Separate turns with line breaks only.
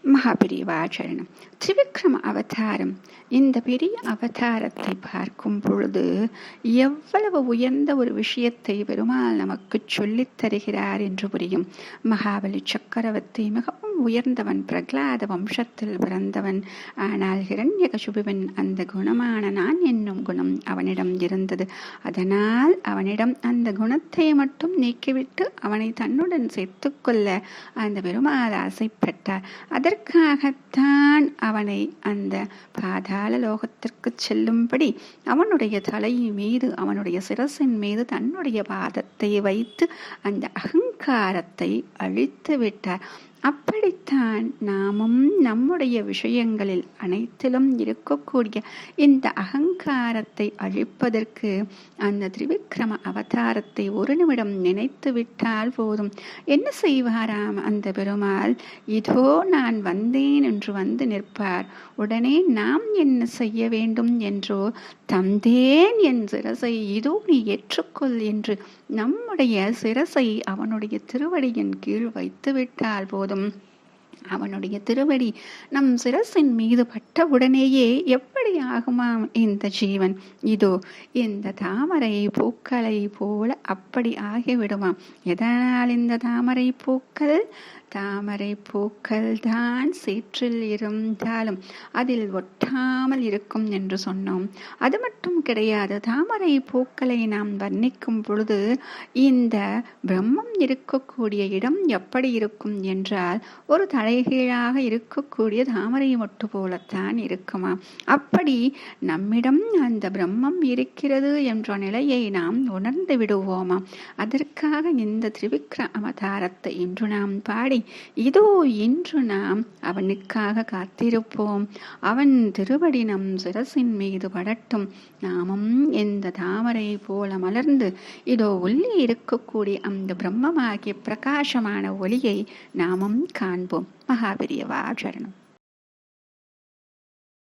மகாபெரிவாச்சரணம். திரிவிக்ரம அவதாரம். இந்த பெரிய அவதாரத்தை பார்க்கும் பொழுது எவ்வளவு உயர்ந்த ஒரு விஷயத்தை பெருமாள் நமக்கு சொல்லித் தருகிறார் என்று புரியும். மகாபலி சக்கரவர்த்தி மிகவும் உயர்ந்தவன், பிரகலாத வம்சத்தில் பிறந்தவன். ஆனால் ஹிரண்யகசிபுவின் அந்த குணமான நான் என்னும் குணம் அவனிடம் இருந்தது. அதனால் அவனிடம் அந்த குணத்தை மட்டும் நீக்கிவிட்டு அவனை தன்னுடன் சேர்த்துக்கொள்ள அந்த பெருமாள் ஆசைப்பட்டார். அதற்காகத்தான் அவனை அந்த பாதாள லோகத்திற்கு செல்லும்படி அவனுடைய தலை மீது, அவனுடைய சிரசின் மீது தன்னுடைய பாதத்தை வைத்து அந்த அகங்காரத்தை அழித்து விட்டார். அப்படித்தான் நாமும் நம்முடைய விஷயங்களில் அனைத்திலும் இருக்கக்கூடிய இந்த அகங்காரத்தை அழிப்பதற்கு அந்த திரிவிக்ரம அவதாரத்தை ஒரு நிமிடம் நினைத்து விட்டால் போதும். என்ன செய்வாராம் அந்த பெருமாள்? இதோ நான் வந்தேன் என்று வந்து நிற்பார். உடனே நாம் என்ன செய்ய வேண்டும் என்றோ, தந்தேன் என் சிரசை, இதோ நீ ஏற்றுக்கொள் என்று நம்முடைய சிரசை அவனுடைய திருவடியின் கீழ் வைத்து விட்டால் போதும். அவனுடைய திருவடி நம் சிரசின் மீது பட்டவுடனேயே எப்படி ஆகுமாம் இந்த ஜீவன்? இதோ இந்த தாமரை பூக்களை போல அப்படி ஆகிவிடுமாம். எதனால் இந்த தாமரை பூக்கள்? தாமரை பூக்கள் தான் சேற்றில் இருந்தாலும் அதில் ஒட்டாமல் இருக்கும் என்று சொன்னோம். அது மட்டும் கிடையாது, தாமரை பூக்களை நாம் வர்ணிக்கும் பொழுது இந்த பிரம்மம் இருக்கக்கூடிய இடம் எப்படி இருக்கும் என்றால் ஒரு தலைகீழாக இருக்கக்கூடிய தாமரை மொட்டு போலத்தான் இருக்குமா. அப்படி நம்மிடம் அந்த பிரம்மம் இருக்கிறது என்ற நிலையை நாம் உணர்ந்து விடுவோமா. அதற்காக இந்த திரிவிக்ரம அவதாரத்தை இன்று நாம் பாடி இதோ இன்று நாம் அவனுக்காக காத்திருப்போம். அவன் திருவடி நம் சிரசின் மீது படட்டும். நாமும் இந்த தாமரை போல மலர்ந்து இதோ உள்ளே இருக்கக்கூடிய அந்த பிரம்மமாகிய பிரகாசமான ஒளியை நாமும் காண்போம். மகாபெரிவாச்சரணம்.